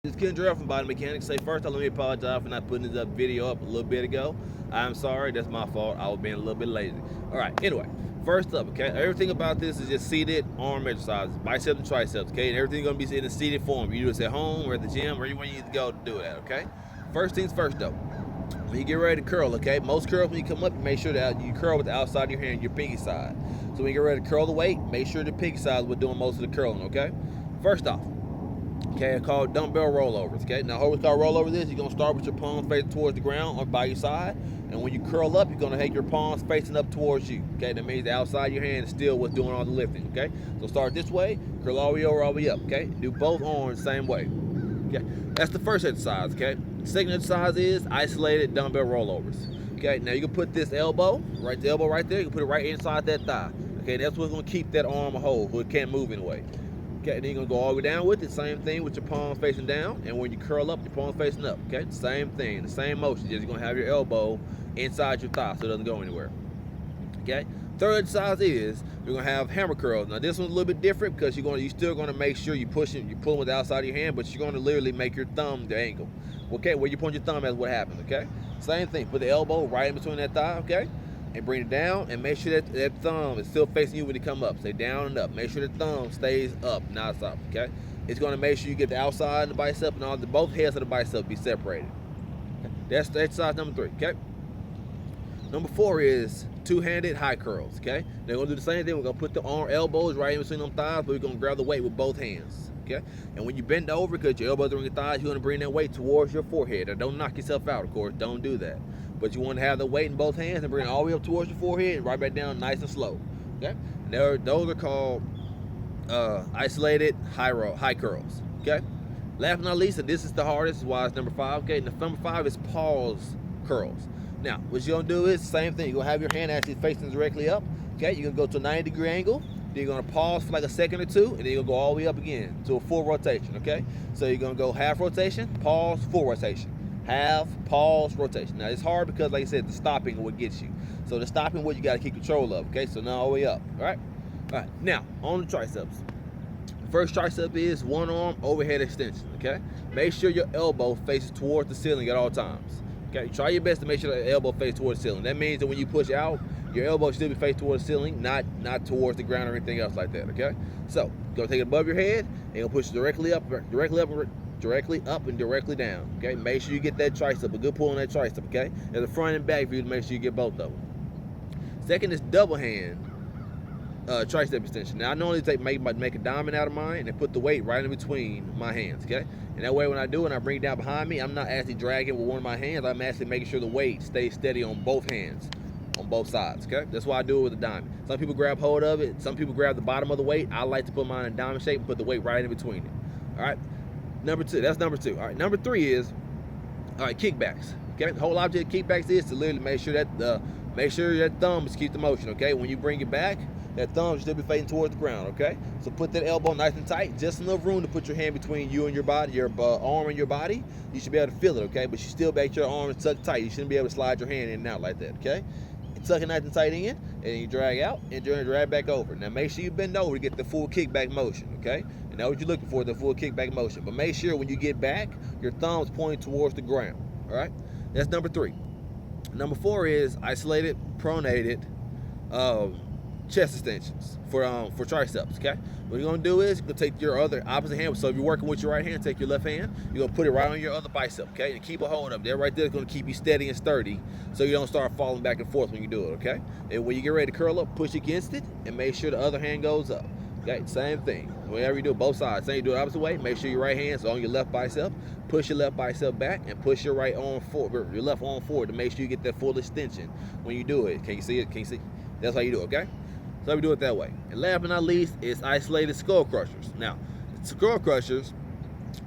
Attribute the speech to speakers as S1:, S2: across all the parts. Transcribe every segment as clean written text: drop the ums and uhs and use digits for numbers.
S1: It's Ken Jarrell from Body Mechanics. Say first, let me apologize for not putting this video up a little bit ago. I'm sorry, that's my fault. I was being a little bit lazy. All right, anyway, first up, okay, everything about this is just seated arm exercises, biceps and triceps, okay, and everything's gonna be in a seated form. You do this at home or at the gym or anywhere you need to go to do that, okay? First things first though, when you get ready to curl, okay, most curls when you come up, you make sure that you curl with the outside of your hand, your pinky side. So when you get ready to curl the weight, make sure the pinky side is what's doing most of the curling, okay? First off, okay, it's called dumbbell rollovers, okay? Now, how we call rollovers is you're gonna start with your palms facing towards the ground or by your side, and when you curl up, you're gonna have your palms facing up towards you, okay? That means the outside of your hand is still what's doing all the lifting, okay? So start this way, curl all the way over, all the way up, okay? Do both arms the same way, okay? That's the first exercise, okay? The second exercise is isolated dumbbell rollovers, okay? Now, you can put this elbow, the elbow right there, you can put it right inside that thigh, okay? That's what's gonna keep that arm whole, so it can't move anyway. Okay, then you're gonna go all the way down with it, same thing with your palms facing down, and when you curl up, your palms facing up, okay? Same thing, the same motion, just you're gonna have your elbow inside your thigh so it doesn't go anywhere, okay? Third exercise is, you're gonna have hammer curls. Now this one's a little bit different because you're still gonna make sure you're pulling with the outside of your hand, but you're gonna literally make your thumb the angle, okay? Where you point your thumb, that's what happens, okay? Same thing, put the elbow right in between that thigh, okay? And bring it down and make sure that thumb is still facing you when you come up. Say down and up. Make sure the thumb stays up, not up, okay? It's gonna make sure you get the outside of the bicep and both heads of the bicep be separated. Okay? That's exercise number 3, okay? Number 4 is two-handed high curls, okay? They're gonna do the same thing. We're gonna put the elbows right in between them thighs, but we're gonna grab the weight with both hands, okay? And when you bend over, because your elbows are on your thighs, you're gonna bring that weight towards your forehead. Now, don't knock yourself out, of course. Don't do that. But you want to have the weight in both hands and bring it all the way up towards your forehead and right back down nice and slow, okay? And those are called isolated high curls, okay? Last but not least, and this is the hardest, why it's number 5, okay? And the number 5 is pause curls. Now, what you're gonna do is the same thing. You're gonna have your hand actually facing directly up, okay? You're gonna go to a 90-degree angle, then you're gonna pause for like a second or two, and then you're gonna go all the way up again to a full rotation, okay? So you're gonna go half rotation, pause, full rotation. Half, pause, rotation. Now it's hard because, like I said, the stopping is what gets you. So the stopping what you got to keep control of, okay? So now all the way up, all right? All right, now on the triceps. The first tricep is one arm overhead extension, okay? Make sure your elbow faces towards the ceiling at all times, okay? Try your best to make sure that elbow faces towards the ceiling. That means that when you push out, your elbow should still be faced towards the ceiling, not towards the ground or anything else like that, okay? So, go take it above your head, and you'll push directly up and directly down, okay? Make sure you get that tricep, a good pull on that tricep, okay? There's a front and back for you to make sure you get both of them. Second is double hand tricep extension. Now I normally make a diamond out of mine and put the weight right in between my hands, okay? And that way when I do it and I bring it down behind me, I'm not actually dragging with one of my hands, I'm actually making sure the weight stays steady on both hands, on both sides, okay? That's why I do it with a diamond. Some people grab hold of it, some people grab the bottom of the weight. I like to put mine in a diamond shape and put the weight right in between it, all right? Number 2, that's number 2. All right, number 3 is, all right, kickbacks. Okay, the whole object of kickbacks is to literally make sure that thumb keeps the motion. Okay, when you bring it back, that thumb should still be facing towards the ground. Okay, so put that elbow nice and tight, just enough room to put your hand between you and your body, your arm and your body. You should be able to feel it. Okay, but you still make your arms tucked tight. You shouldn't be able to slide your hand in and out like that. Okay, you tuck it nice and tight in, and then you drag out and drag back over. Now make sure you bend over to get the full kickback motion. Okay. And that's what you're looking for, the full kickback motion. But make sure when you get back, your thumb's pointing towards the ground, all right? That's number 3. Number 4 is isolated, pronated chest extensions for triceps, okay? What you're gonna do is you're gonna take your other opposite hand. So if you're working with your right hand, take your left hand, you're gonna put it right on your other bicep, okay? And keep a hold of it. That right there is gonna keep you steady and sturdy so you don't start falling back and forth when you do it, okay? And when you get ready to curl up, push against it and make sure the other hand goes up. Okay, same thing. Whenever you do it, both sides. Same, you do it opposite way. Make sure your right hand's on your left bicep. Push your left bicep back and push your right arm forward, your left arm forward to make sure you get that full extension when you do it. Can you see it? Can you see? That's how you do it, okay? So we do it that way. And last but not least is isolated skull crushers. Now, skull crushers,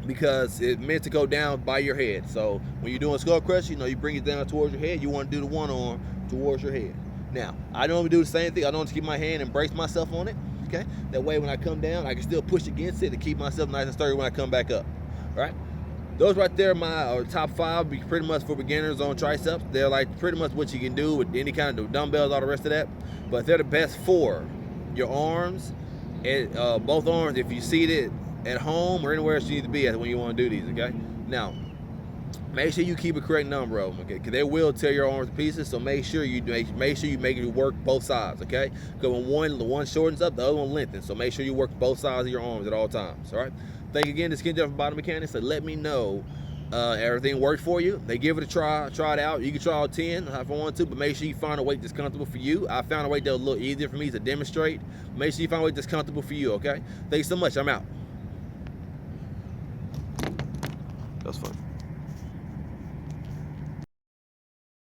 S1: because it's meant to go down by your head. So when you're doing skull crush, you bring it down towards your head. You want to do the one arm towards your head. Now, I normally do the same thing. I don't keep my hand and brace myself on it. Okay, that way when I come down, I can still push against it to keep myself nice and sturdy when I come back up. All right, those right there, my top 5, be pretty much for beginners on triceps. They're like pretty much what you can do with any kind of dumbbells, all the rest of that. But they're the best for your arms and both arms. If you seated at home or anywhere else you need to be at when you want to do these, okay? Now, make sure you keep a correct number of them, okay? Because they will tear your arms to pieces. So make sure you make it work both sides, okay? Because when one shortens up, the other one lengthens. So make sure you work both sides of your arms at all times. All right. Thank you again to Skin Jeff from Body Mechanics. So let me know everything worked for you. They give it a try. Try it out. You can try all 10 if I want to, but make sure you find a weight that's comfortable for you. I found a weight that was a little easier for me to demonstrate. Make sure you find a weight that's comfortable for you. Okay. Thanks so much. I'm out. That's fun.